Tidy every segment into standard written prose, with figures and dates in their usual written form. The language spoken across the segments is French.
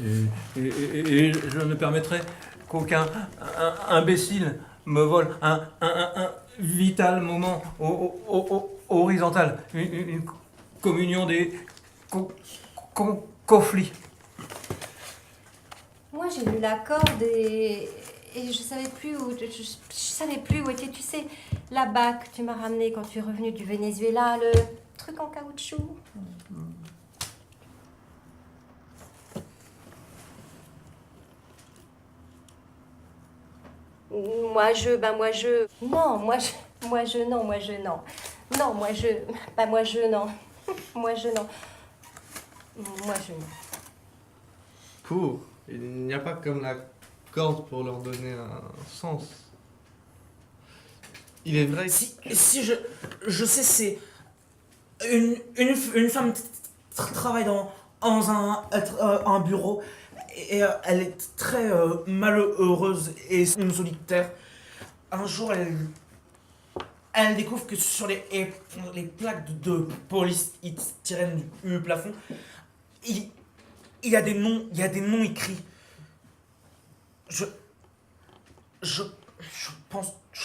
Et je ne permettrai qu'aucun imbécile me vole un vital moment horizontal, une communion des conflits. Moi, j'ai lu la corde et je savais plus où était. Tu sais, la bague que tu m'as ramenée quand tu es revenu du Venezuela, le truc en caoutchouc. Moi je. Non, moi je, non. Moi je, non. Non, moi je, non. Moi je, non. Moi je, non. Moi je, non. Pour, il n'y a pas comme la corde pour leur donner un sens. Il est vrai que... Si je sais, c'est une femme travaille dans un bureau et elle est très malheureuse et solitaire. Un jour, elle découvre que sur les plaques de polystyrène du plafond, il y a des noms écrits. Je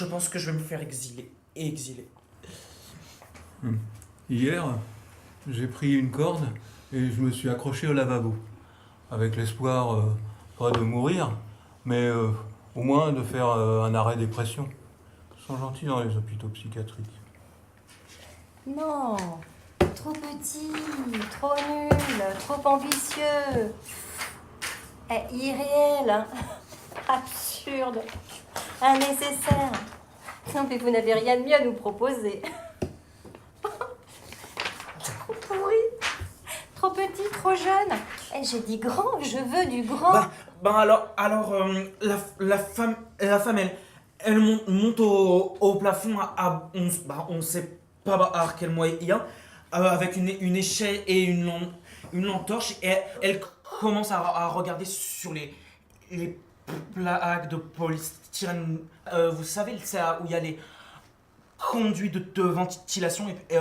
pense que je vais me faire exiler. Hier, j'ai pris une corde et je me suis accroché au lavabo, avec l'espoir, pas de mourir, mais au moins de faire un arrêt dépression. Ils sont gentils dans les hôpitaux psychiatriques. Non, trop petit, trop nul, trop ambitieux. Irréel, hein. Absurde, innécessaire. Non mais vous n'avez rien de mieux à nous proposer. Trop pourri, trop petit, trop jeune. J'ai dit grand, je veux du grand. Alors la femme elle monte au plafond on sait pas à quel mois il y a, avec une échelle et une lampe torche, et elle commence à regarder sur les plaques de polystyrène. Vous savez, c'est où il y a les conduits de ventilation, et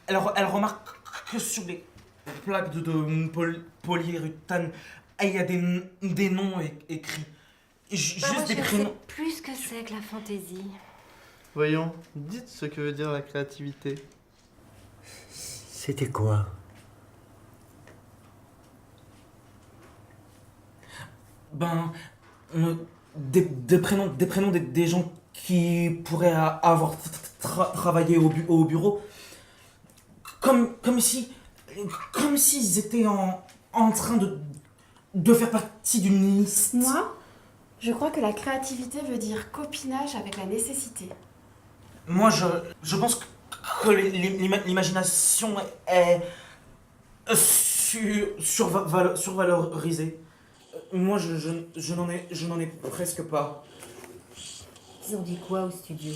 elle remarque que sur les plaques de polyuréthane, il y a des noms écrits. Juste des je prénoms. sais plus ce que c'est que la fantaisie. Voyons, dites ce que veut dire la créativité. C'était quoi? Des prénoms des gens qui pourraient avoir travaillé au bureau. Comme s'ils étaient en train de faire partie d'une liste. Moi, je crois que la créativité veut dire copinage avec la nécessité. Moi, je pense que l'imagination est survalorisée. Moi, je n'en ai presque pas. Ils ont dit quoi au studio?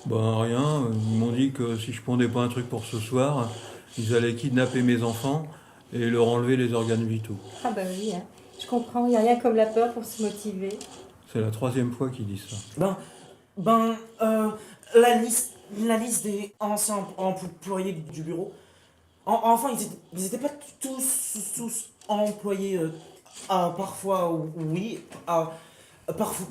Ben rien, ils m'ont dit que si je pondais pas un truc pour ce soir, ils allaient kidnapper mes enfants et leur enlever les organes vitaux. Ah bah oui, hein. Je comprends, il n'y a rien comme la peur pour se motiver. C'est la 3e fois qu'ils disent ça. La liste des anciens employés du bureau. Enfin, ils étaient pas tous employés. Parfois oui,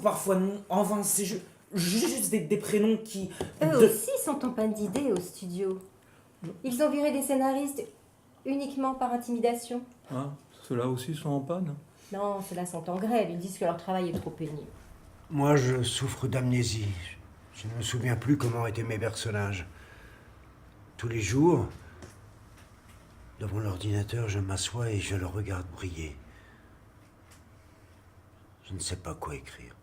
parfois non. Enfin, c'est juste des prénoms qui... Eux aussi sont en panne d'idées au studio. Ils ont viré des scénaristes uniquement par intimidation. Hein, ceux-là aussi sont en panne. Non, ceux-là sont en grève, ils disent que leur travail est trop pénible. Moi, je souffre d'amnésie. Je ne me souviens plus comment étaient mes personnages. Tous les jours, devant l'ordinateur, je m'assois et je le regarde briller. Je ne sais pas quoi écrire.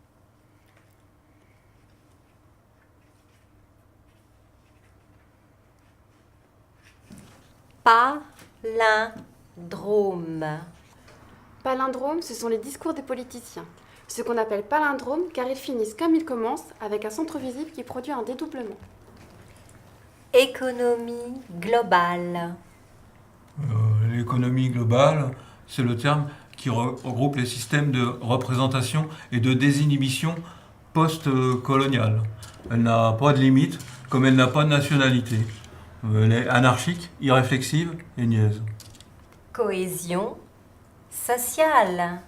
Palindrome. Palindrome, ce sont les discours des politiciens. Ce qu'on appelle palindrome car ils finissent comme ils commencent, avec un centre visible qui produit un dédoublement. Économie globale. L'économie globale, c'est le terme qui regroupe les systèmes de représentation et de désinhibition post-coloniale. Elle n'a pas de limite, comme elle n'a pas de nationalité. Elle est anarchique, irréflexive et niaise. Cohésion sociale.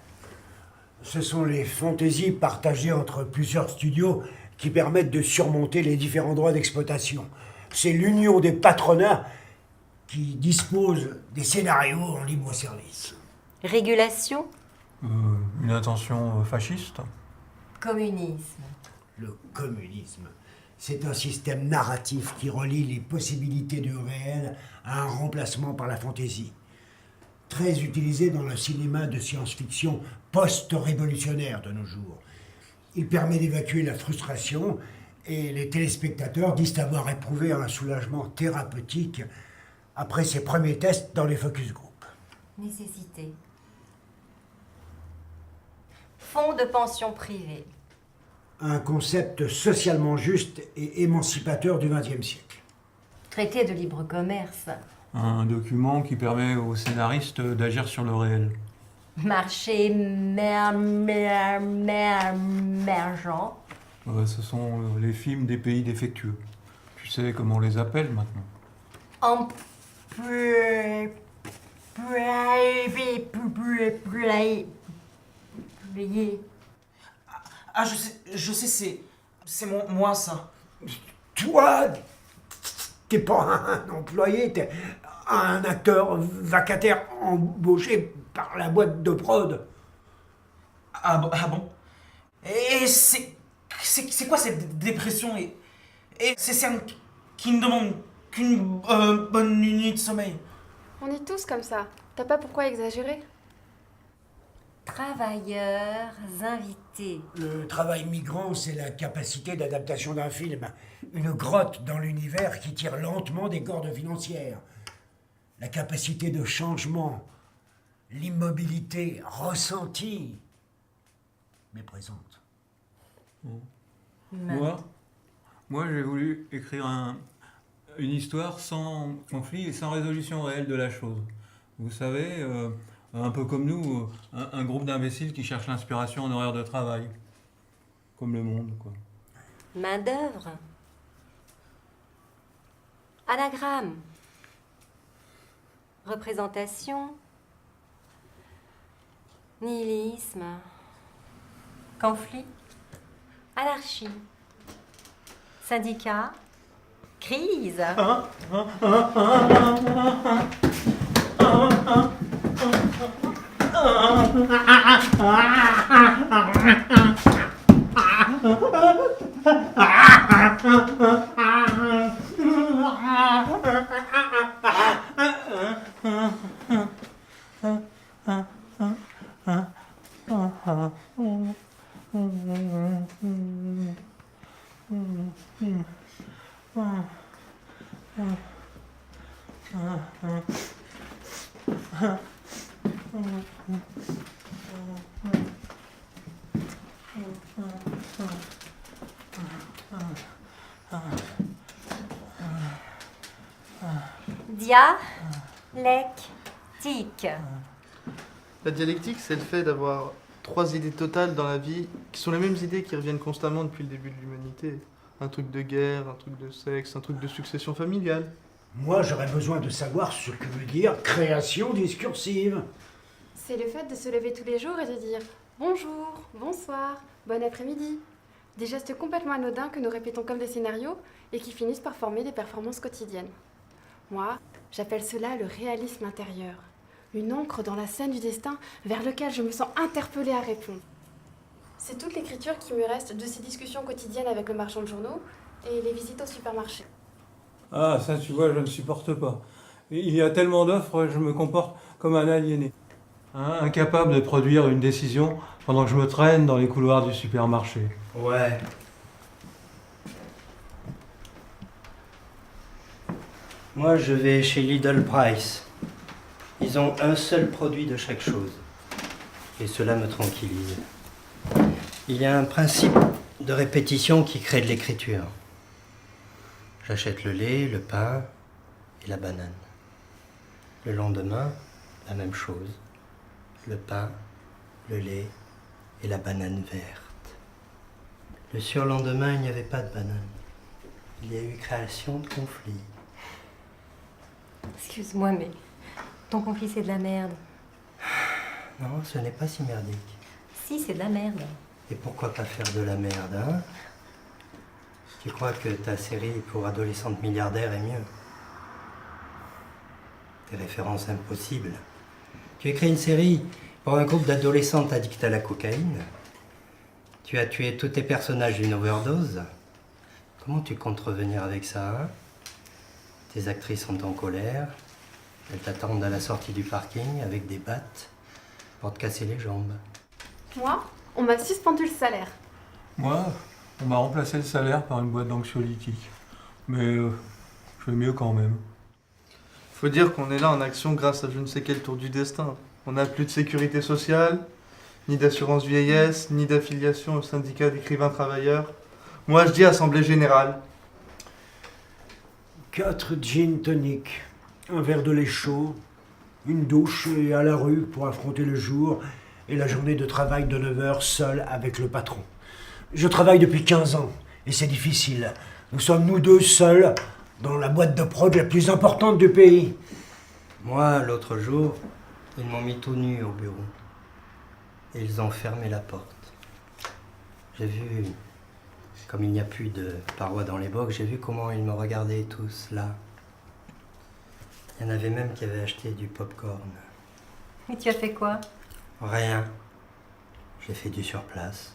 Ce sont les fantaisies partagées entre plusieurs studios qui permettent de surmonter les différents droits d'exploitation. C'est l'union des patronats qui dispose des scénarios en libre service. Régulation, Une intention fasciste. communisme. Le communisme, c'est un système narratif qui relie les possibilités du réel à un remplacement par la fantaisie. Très utilisé dans le cinéma de science-fiction post-révolutionnaire de nos jours. Il permet d'évacuer la frustration et les téléspectateurs disent avoir éprouvé un soulagement thérapeutique après ses premiers tests dans les focus group. Nécessité. Fonds de pension privée. Un concept socialement juste et émancipateur du XXe siècle. Traité de libre commerce. Un document qui permet aux scénaristes d'agir sur le réel. Marché émergent. Ce sont les films des pays défectueux. Tu sais comment on les appelle maintenant. Employé. Ah, je sais, c'est moi ça. Toi, t'es pas un employé, t'es un acteur vacataire embauché par la boîte de prod. Ah bon? Et c'est quoi cette dépression et ces cernes qui ne demandent qu'une bonne nuit de sommeil? On est tous comme ça. T'as pas pourquoi exagérer? Travailleurs invités. Le travail migrant, c'est la capacité d'adaptation d'un film. Une grotte dans l'univers qui tire lentement des cordes financières. La capacité de changement, l'immobilité ressentie, mais présente. Moi, j'ai voulu écrire une histoire sans conflit et sans résolution réelle de la chose. Vous savez, un peu comme nous, un groupe d'imbéciles qui cherchent l'inspiration en horaire de travail. Comme le monde, quoi. Main d'œuvre. Anagramme. Représentation. Nihilisme. Conflit. Anarchie. Syndicat. Crise. Dialectique. La dialectique, c'est le fait d'avoir 3 idées totales dans la vie, qui sont les mêmes idées qui reviennent constamment depuis le début de l'humanité. Un truc de guerre, un truc de sexe, un truc de succession familiale. Moi, j'aurais besoin de savoir ce que veut dire création discursive. C'est le fait de se lever tous les jours et de dire bonjour, bonsoir, bon après-midi. Des gestes complètement anodins que nous répétons comme des scénarios et qui finissent par former des performances quotidiennes. Moi, j'appelle cela le réalisme intérieur. Une encre dans la scène du destin vers lequel je me sens interpellée à répondre. C'est toute l'écriture qui me reste de ces discussions quotidiennes avec le marchand de journaux et les visites au supermarché. Ah, ça, tu vois, je ne supporte pas. Il y a tellement d'offres, je me comporte comme un aliéné. Incapable de produire une décision pendant que je me traîne dans les couloirs du supermarché. Ouais. Moi, je vais chez Lidl Price. Ils ont un seul produit de chaque chose. Et cela me tranquillise. Il y a un principe de répétition qui crée de l'écriture. J'achète le lait, le pain et la banane. Le lendemain, la même chose. Le pain, le lait et la banane verte. Le surlendemain, il n'y avait pas de banane. Il y a eu création de conflit. Excuse-moi, mais ton conflit, c'est de la merde. Non, ce n'est pas si merdique. Si, c'est de la merde. Et pourquoi pas faire de la merde, hein? Tu crois que ta série pour adolescentes milliardaires est mieux? Des références impossibles. Tu écris une série pour un groupe d'adolescentes addictes à la cocaïne. Tu as tué tous tes personnages d'une overdose. Comment tu comptes revenir avec ça, hein? Tes actrices sont en colère. Elles t'attendent à la sortie du parking avec des battes pour te casser les jambes. Moi, on m'a suspendu le salaire. Moi, on m'a remplacé le salaire par une boîte d'anxiolytiques. Mais je vais mieux quand même. Faut dire qu'on est là en action grâce à je ne sais quel tour du destin. On n'a plus de sécurité sociale, ni d'assurance vieillesse, ni d'affiliation au syndicat d'écrivains travailleurs. Moi, je dis Assemblée Générale. 4 gin tonic, un verre de lait chaud, une douche et à la rue pour affronter le jour et la journée de travail de 9 heures seul avec le patron. Je travaille depuis 15 ans et c'est difficile. Nous sommes nous deux seuls dans la boîte de prod la plus importante du pays. Moi, l'autre jour, ils m'ont mis tout nu au bureau. Et ils ont fermé la porte. J'ai vu, comme il n'y a plus de parois dans les box, j'ai vu comment ils me regardaient tous là. Il y en avait même qui avaient acheté du popcorn. Et tu as fait quoi? Rien. J'ai fait du surplace.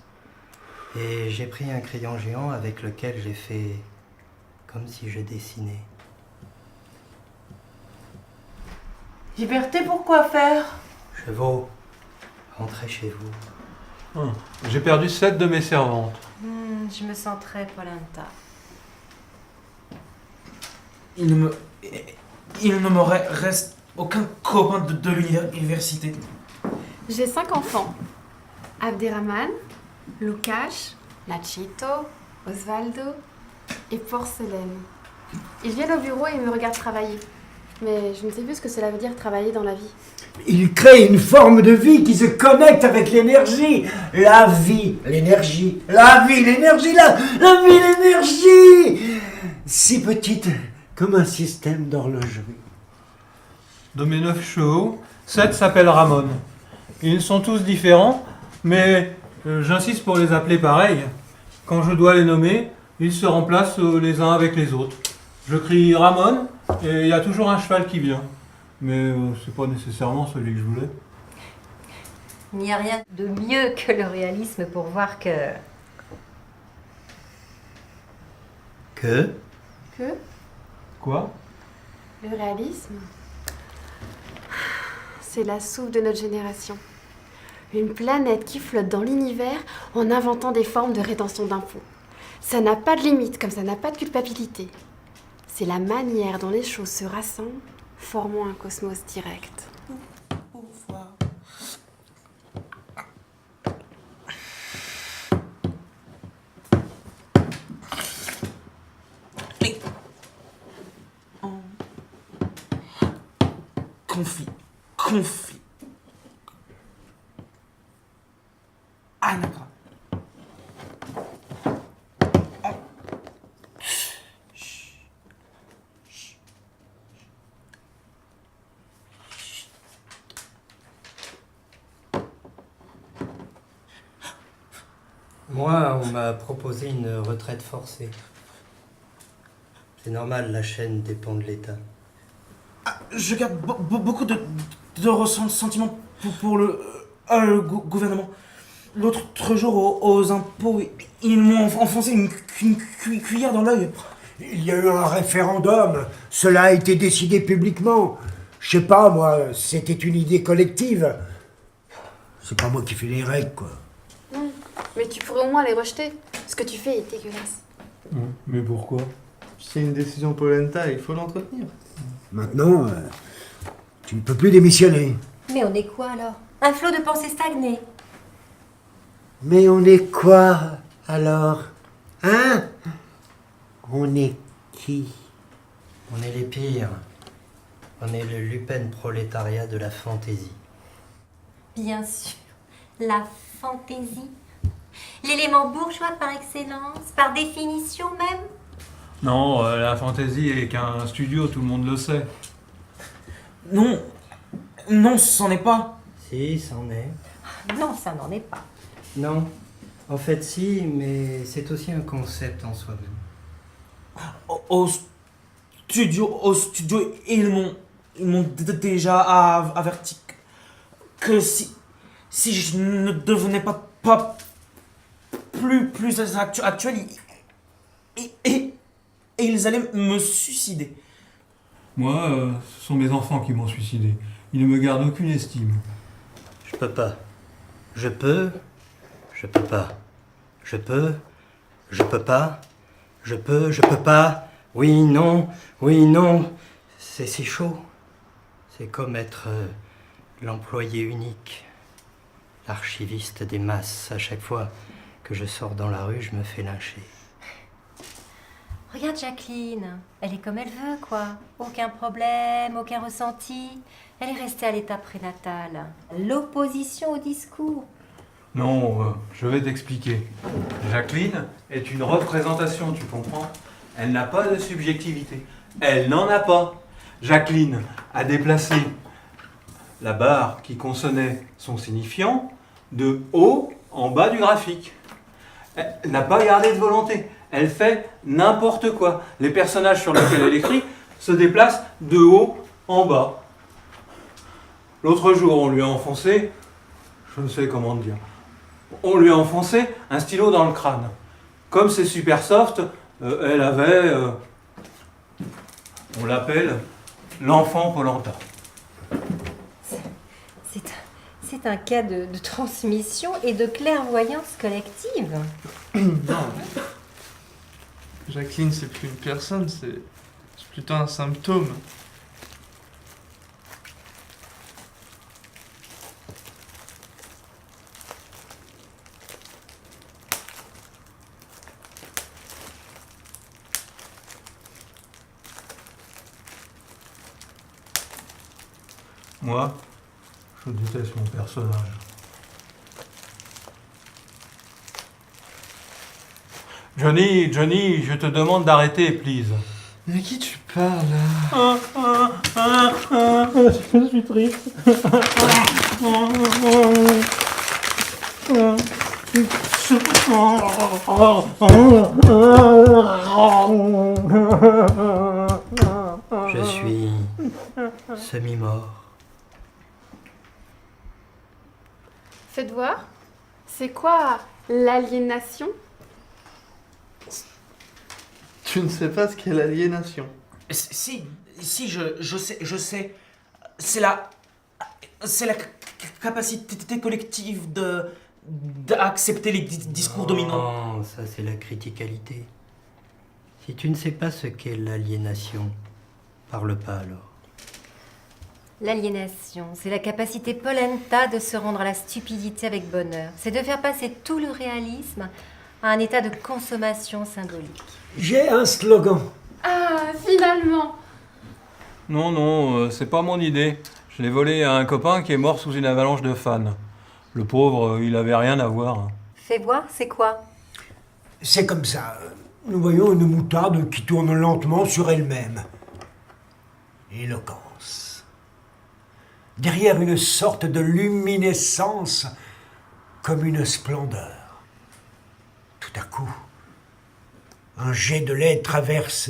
Et j'ai pris un crayon géant avec lequel j'ai fait comme si je dessinais. Liberté, pourquoi faire? Chevaux, rentrez chez vous. J'ai perdu 7 de mes servantes. Je me sens très polenta. Il ne me reste aucun copain de l'université. J'ai 5 enfants. Abderrahman, Lukash, Nachito, Osvaldo et Porcelaine. Ils viennent au bureau et ils me regardent travailler. Mais je ne sais plus ce que cela veut dire travailler dans la vie. Il crée une forme de vie qui se connecte avec l'énergie. La vie, l'énergie, la vie, l'énergie, la vie, l'énergie. Si petite comme un système d'horlogerie. De mes 9 chevaux, 7 s'appellent Ramon. Ils sont tous différents, mais j'insiste pour les appeler pareil. Quand je dois les nommer, ils se remplacent les uns avec les autres. Je crie Ramon et il y a toujours un cheval qui vient. Mais c'est pas nécessairement celui que je voulais. Il n'y a rien de mieux que le réalisme pour voir que... Que? Que Quoi? le réalisme, c'est la soupe de notre génération. Une planète qui flotte dans l'univers en inventant des formes de rétention d'impôts. Ça n'a pas de limite, comme ça n'a pas de culpabilité. C'est la manière dont les choses se rassemblent, formant un cosmos direct. Conflit. Anagramme. Moi, on m'a proposé une retraite forcée. C'est normal, la chaîne dépend de l'État. Je garde beaucoup de ressentiments pour le gouvernement. L'autre jour, aux impôts, ils m'ont enfoncé une cuillère dans l'œil. Il y a eu un référendum. Cela a été décidé publiquement. Je sais pas, moi, c'était une idée collective. C'est pas moi qui fais les règles, quoi. Non, mais tu pourrais au moins les rejeter. Ce que tu fais est dégueulasse. Mais pourquoi? C'est une décision polenta, il faut l'entretenir. Maintenant, tu ne peux plus démissionner. Mais on est quoi alors? Un flot de pensées stagnées. Mais on est quoi, alors? Hein? On est qui? On est les pires. On est le Lupin prolétariat de la fantaisie. Bien sûr, la fantaisie. L'élément bourgeois par excellence, par définition même. Non, la fantaisie est qu'un studio, tout le monde le sait. Non, c'en est pas. Si, c'en est. Non, ça n'en est pas. Non, en fait si, mais c'est aussi un concept en soi-même. Au studio, ils m'ont déjà averti que si je ne devenais pas plus actuel, et ils allaient me suicider. Moi, ce sont mes enfants qui m'ont suicidé. Ils ne me gardent aucune estime. Je peux pas. Je peux pas. Je peux pas. Je peux pas. Oui, non, c'est si chaud. C'est comme être l'employé unique, l'archiviste des masses. À chaque fois que je sors dans la rue, je me fais lyncher. Regarde Jacqueline, elle est comme elle veut, quoi. Aucun problème, aucun ressenti. Elle est restée à l'état prénatal. L'opposition au discours. Non, je vais t'expliquer. Jacqueline est une représentation, tu comprends? Elle n'a pas de subjectivité. Elle n'en a pas. Jacqueline a déplacé la barre qui consonnait son signifiant de haut en bas du graphique. Elle n'a pas gardé de volonté. Elle fait n'importe quoi. Les personnages sur lesquels elle écrit se déplacent de haut en bas. L'autre jour, on lui a enfoncé, je ne sais comment te dire, on lui a enfoncé un stylo dans le crâne. Comme c'est super soft, elle avait, on l'appelle l'enfant Polenta. C'est un cas de transmission et de clairvoyance collective. Non. Jacqueline, c'est plus une personne, c'est plutôt un symptôme. Moi, je déteste mon personnage. Johnny, je te demande d'arrêter, please. Mais à qui tu parles là? Je suis triste. Je suis semi-mort. Faites voir. C'est quoi l'aliénation? Tu ne sais pas ce qu'est l'aliénation. Si, je sais. C'est la capacité collective d'accepter les discours dominants. Non, ça c'est la criticalité. Si tu ne sais pas ce qu'est l'aliénation, parle pas alors. L'aliénation, c'est la capacité polenta de se rendre à la stupidité avec bonheur. C'est de faire passer tout le réalisme à un état de consommation symbolique. J'ai un slogan. Ah, finalement! Non, c'est pas mon idée. Je l'ai volé à un copain qui est mort sous une avalanche de fans. Le pauvre, il avait rien à voir. Fais voir, c'est quoi? C'est comme ça. Nous voyons une moutarde qui tourne lentement sur elle-même. Éloquence. Derrière une sorte de luminescence, comme une splendeur. Tout à coup, un jet de lait traverse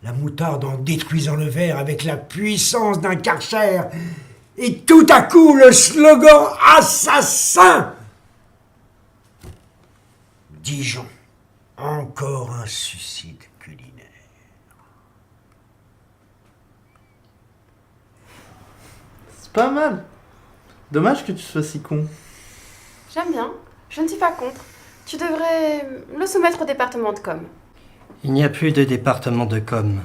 la moutarde en détruisant le verre avec la puissance d'un Karcher. Et tout à coup, le slogan assassin. Dijon, encore un suicide culinaire. C'est pas mal. Dommage que tu sois si con. J'aime bien. Je ne suis pas contre. Tu devrais le soumettre au département de com. Il n'y a plus de département de com.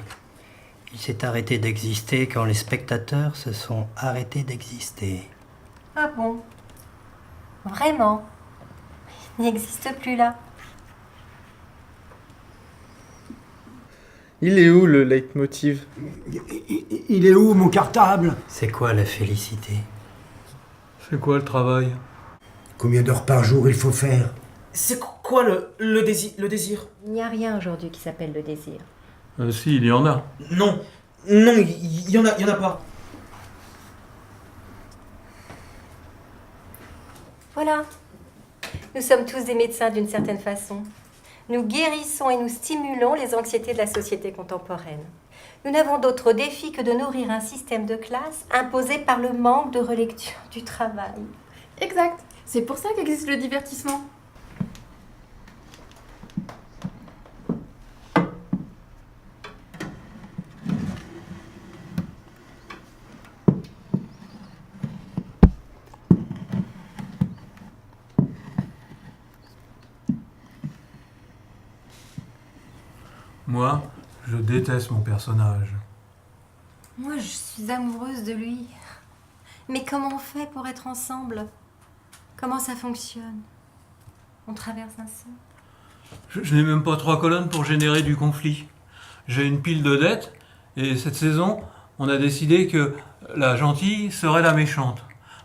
Il s'est arrêté d'exister quand les spectateurs se sont arrêtés d'exister. Ah bon? Vraiment? Il n'existe plus là. Il est où le leitmotiv? Il est où mon cartable? C'est quoi la félicité? C'est quoi le travail? Combien d'heures par jour il faut faire? C'est quoi le désir? Il n'y a rien aujourd'hui qui s'appelle le désir. Si, il y en a. Non, il y en a pas. Voilà. Nous sommes tous des médecins d'une certaine façon. Nous guérissons et nous stimulons les anxiétés de la société contemporaine. Nous n'avons d'autre défi que de nourrir un système de classe imposé par le manque de relecture du travail. Exact. C'est pour ça qu'existe le divertissement. Moi, je déteste mon personnage. Moi, je suis amoureuse de lui. Mais comment on fait pour être ensemble? Comment ça fonctionne? On traverse un sang. Je n'ai même pas 3 colonnes pour générer du conflit. J'ai une pile de dettes, et cette saison, on a décidé que la gentille serait la méchante.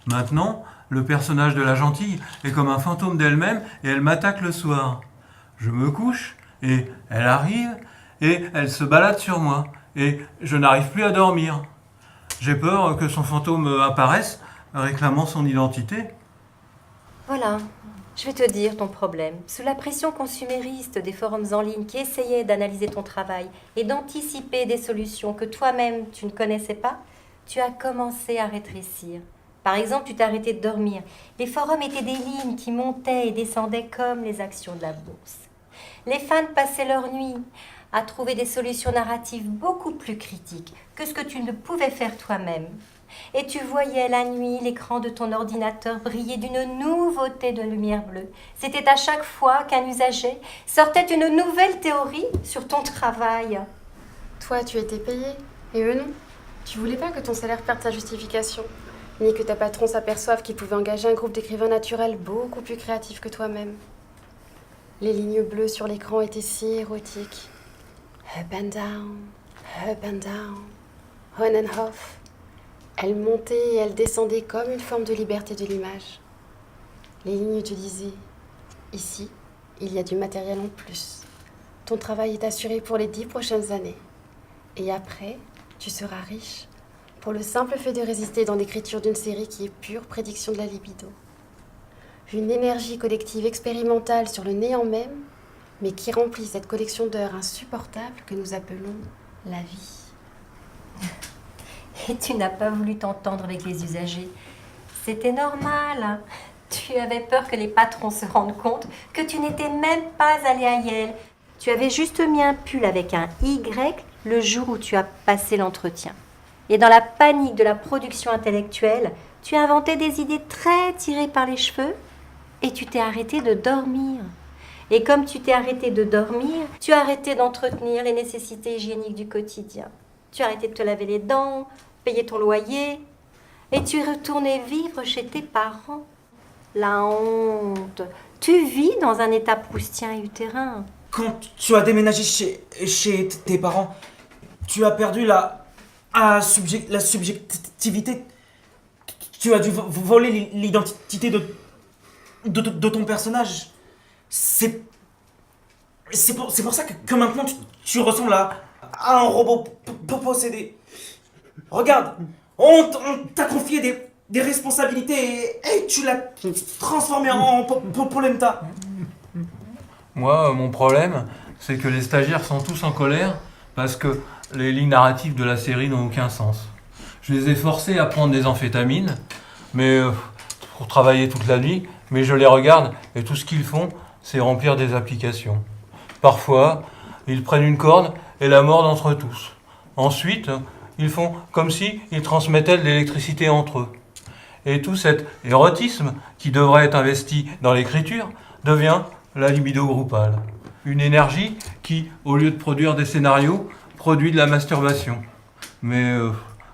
Maintenant, le personnage de la gentille est comme un fantôme d'elle-même, et elle m'attaque le soir. Je me couche, et elle arrive, et elle se balade sur moi, et je n'arrive plus à dormir. J'ai peur que son fantôme apparaisse, réclamant son identité. Voilà, je vais te dire ton problème. Sous la pression consumériste des forums en ligne qui essayaient d'analyser ton travail et d'anticiper des solutions que toi-même tu ne connaissais pas, tu as commencé à rétrécir. Par exemple, tu t'es arrêté de dormir. Les forums étaient des lignes qui montaient et descendaient comme les actions de la bourse. Les fans passaient leur nuit à trouver des solutions narratives beaucoup plus critiques que ce que tu ne pouvais faire toi-même. Et tu voyais la nuit l'écran de ton ordinateur briller d'une nouveauté de lumière bleue. C'était à chaque fois qu'un usager sortait une nouvelle théorie sur ton travail. Toi, tu étais payé, et eux non. Tu voulais pas que ton salaire perde sa justification, ni que ta patron s'aperçoive qu'il pouvait engager un groupe d'écrivains naturels beaucoup plus créatifs que toi-même. Les lignes bleues sur l'écran étaient si érotiques. Up and down, on and off. Elles montaient et elles descendaient comme une forme de liberté de l'image. Les lignes te disaient « Ici, il y a du matériel en plus. Ton travail est assuré pour les 10 prochaines années. Et après, tu seras riche pour le simple fait de résister dans l'écriture d'une série qui est pure prédiction de la libido. Une énergie collective expérimentale sur le néant même, mais qui remplit cette collection d'heures insupportables que nous appelons la vie. » Et tu n'as pas voulu t'entendre avec les usagers. C'était normal. Tu avais peur que les patrons se rendent compte que tu n'étais même pas allé à Yale. Tu avais juste mis un pull avec un Y le jour où tu as passé l'entretien. Et dans la panique de la production intellectuelle, tu as inventé des idées très tirées par les cheveux et tu t'es arrêté de dormir. Et comme tu t'es arrêté de dormir, tu as arrêté d'entretenir les nécessités hygiéniques du quotidien. Tu as arrêté de te laver les dents, payer ton loyer, et tu es retourné vivre chez tes parents. La honte. Tu vis dans un état proustien et utérin. Quand tu as déménagé chez tes parents, tu as perdu la subjectivité. Tu as dû voler l'identité de ton personnage. C'est pour ça que maintenant tu ressembles à un robot possédé. Regarde, on t'a confié des responsabilités et tu l'as transformé en polenta. Moi, mon problème, c'est que les stagiaires sont tous en colère parce que les lignes narratives de la série n'ont aucun sens. Je les ai forcés à prendre des amphétamines, mais pour travailler toute la nuit, mais je les regarde et tout ce qu'ils font, c'est remplir des applications. Parfois, ils prennent une corde et la mordent entre tous. Ensuite, ils font comme si ils transmettaient de l'électricité entre eux. Et tout cet érotisme qui devrait être investi dans l'écriture devient la libido groupale. Une énergie qui, au lieu de produire des scénarios, produit de la masturbation. Mais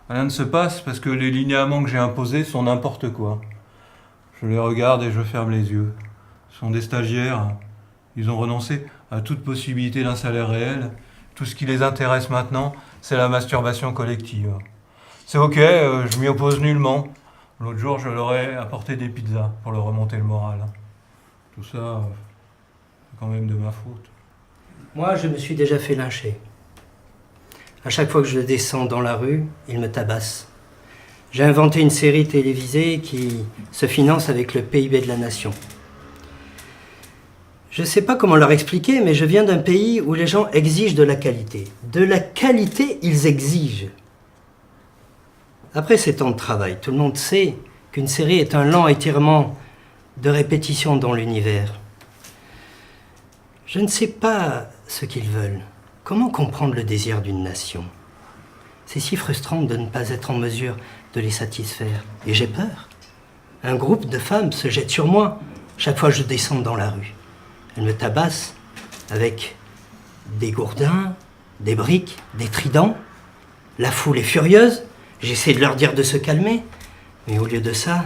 rien ne se passe parce que les linéaments que j'ai imposés sont n'importe quoi. Je les regarde et je ferme les yeux. Ce sont des stagiaires. Ils ont renoncé à toute possibilité d'un salaire réel. Tout ce qui les intéresse maintenant, c'est la masturbation collective. C'est ok, je m'y oppose nullement. L'autre jour, je leur ai apporté des pizzas pour leur remonter le moral. Tout ça, c'est quand même de ma faute. Moi, je me suis déjà fait lyncher. À chaque fois que je descends dans la rue, ils me tabassent. J'ai inventé une série télévisée qui se finance avec le PIB de la nation. Je ne sais pas comment leur expliquer, mais je viens d'un pays où les gens exigent de la qualité. De la qualité, ils exigent. Après ces temps de travail, tout le monde sait qu'une série est un lent étirement de répétition dans l'univers. Je ne sais pas ce qu'ils veulent. Comment comprendre le désir d'une nation? C'est si frustrant de ne pas être en mesure de les satisfaire. Et j'ai peur. Un groupe de femmes se jette sur moi chaque fois que je descends dans la rue. Elles me tabassent avec des gourdins, des briques, des tridents. La foule est furieuse. J'essaie de leur dire de se calmer. Mais au lieu de ça,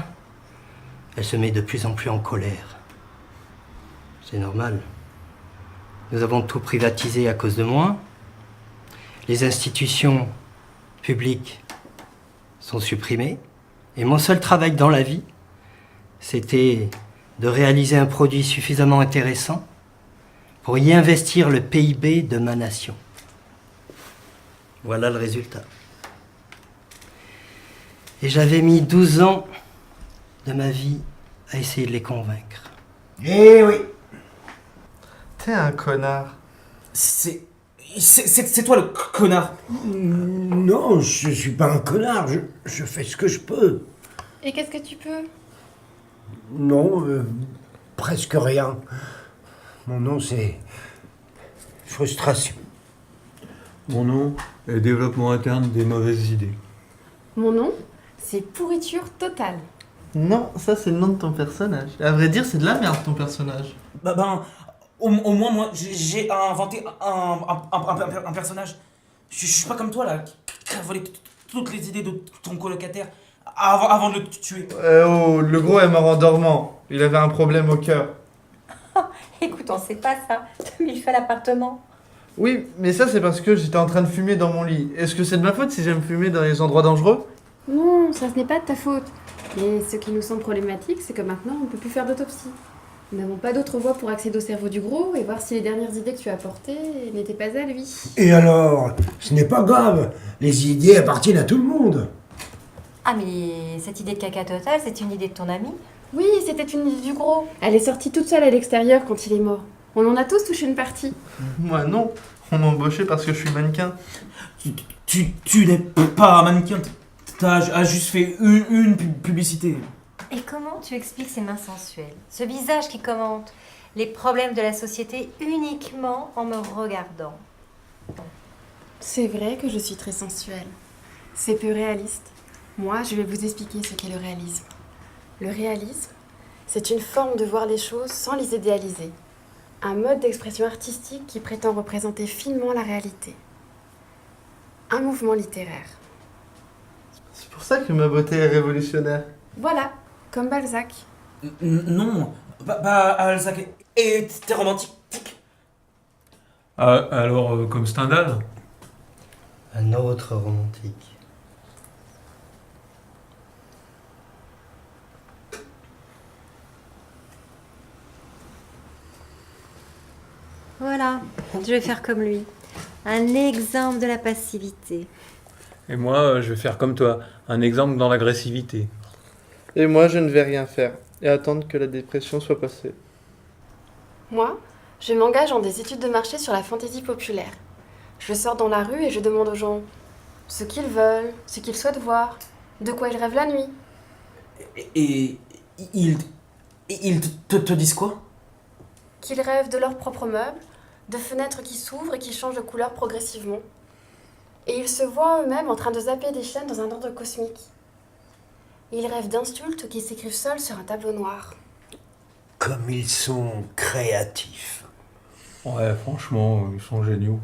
elle se met de plus en plus en colère. C'est normal. Nous avons tout privatisé à cause de moi. Les institutions publiques sont supprimées. Et mon seul travail dans la vie, c'était de réaliser un produit suffisamment intéressant pour y investir le PIB de ma nation. Voilà le résultat. Et j'avais mis 12 ans de ma vie à essayer de les convaincre. Eh oui. T'es un connard. C'est toi le connard. Non, je suis pas un connard, je fais ce que je peux. Et qu'est-ce que tu peux? Non, presque rien. Mon nom, c'est frustration. Mon nom est développement interne des mauvaises idées. Mon nom, c'est pourriture totale. Non, ça c'est le nom de ton personnage. À vrai dire, c'est de la merde ton personnage. Au moins, moi, j'ai inventé un personnage. Je suis pas comme toi, là, qui a volé toutes les idées de ton colocataire avant de le tuer. Oh, le gros est mort en dormant. Il avait un problème au cœur. Écoute, on sait pas ça. 2000 fait l'appartement. Oui, mais ça c'est parce que j'étais en train de fumer dans mon lit. Est-ce que c'est de ma faute si j'aime fumer dans les endroits dangereux? Non, ça ce n'est pas de ta faute. Mais ce qui nous semble problématique, c'est que maintenant on ne peut plus faire d'autopsie. Nous n'avons pas d'autre voie pour accéder au cerveau du gros et voir si les dernières idées que tu as apportées n'étaient pas à lui. Et alors, ce n'est pas grave. Les idées appartiennent à tout le monde. Ah, mais cette idée de caca total, c'est une idée de ton ami? Oui, c'était une idée du gros. Elle est sortie toute seule à l'extérieur quand il est mort. On en a tous touché une partie. Moi non, on m'a embauché parce que je suis mannequin. Tu n'es pas un mannequin. T'as juste fait une publicité. Et comment tu expliques ces mains sensuelles, ce visage qui commente les problèmes de la société uniquement en me regardant? C'est vrai que je suis très sensuelle. C'est peu réaliste. Moi, je vais vous expliquer ce qu'est le réalisme. Le réalisme, c'est une forme de voir les choses sans les idéaliser. Un mode d'expression artistique qui prétend représenter finement la réalité. Un mouvement littéraire. C'est pour ça que ma beauté est révolutionnaire. Voilà, comme Balzac. Non, Balzac était romantique. Ah, alors, comme Stendhal? Un autre romantique. Voilà, je vais faire comme lui. Un exemple de la passivité. Et moi, je vais faire comme toi, un exemple dans l'agressivité. Et moi je ne vais rien faire et attendre que la dépression soit passée. Moi, je m'engage en des études de marché sur la fantaisie populaire. Je sors dans la rue et je demande aux gens ce qu'ils veulent, ce qu'ils souhaitent voir, de quoi ils rêvent la nuit. Et ils te disent quoi? Qu'ils rêvent de leurs propres meubles, de fenêtres qui s'ouvrent et qui changent de couleur progressivement. Et ils se voient eux-mêmes en train de zapper des chaînes dans un ordre cosmique. Ils rêvent d'insultes qui s'écrivent seuls sur un tableau noir. Comme ils sont créatifs. Ouais, franchement, ils sont géniaux.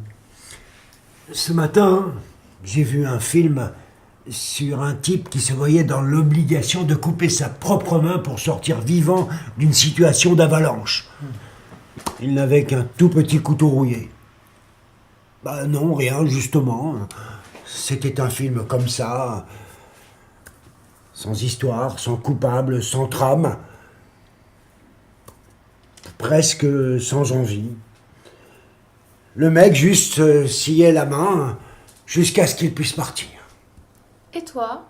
Ce matin, j'ai vu un film sur un type qui se voyait dans l'obligation de couper sa propre main pour sortir vivant d'une situation d'avalanche. Il n'avait qu'un tout petit couteau rouillé. Bah non, rien, justement. C'était un film comme ça, sans histoire, sans coupable, sans trame, presque sans envie. Le mec juste sciait la main jusqu'à ce qu'il puisse partir. Et toi,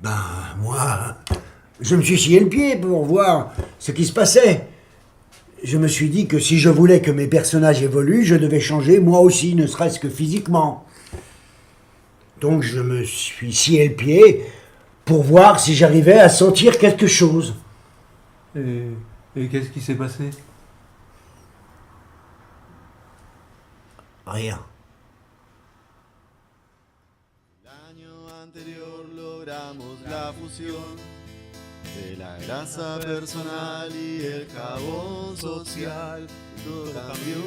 Ben, moi, je me suis scié le pied pour voir ce qui se passait. Je me suis dit que si je voulais que mes personnages évoluent, je devais changer moi aussi, ne serait-ce que physiquement. Donc je me suis scié le pied pour voir si j'arrivais à sentir quelque chose. Et qu'est-ce qui s'est passé? Rien. El año anterior logramos la fusión de la grasa personal y el jabón social. Todo cambió.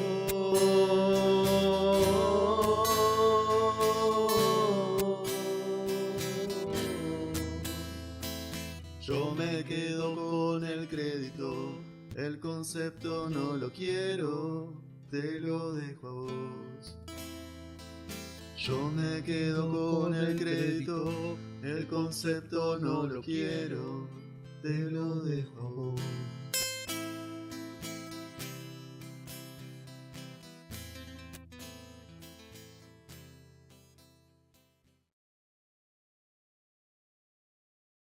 Yo me quedo con el crédito, el concepto no lo quiero, te lo dejo a vos. Yo me quedo con el crédito, el concepto no lo quiero, te lo dejo a vos.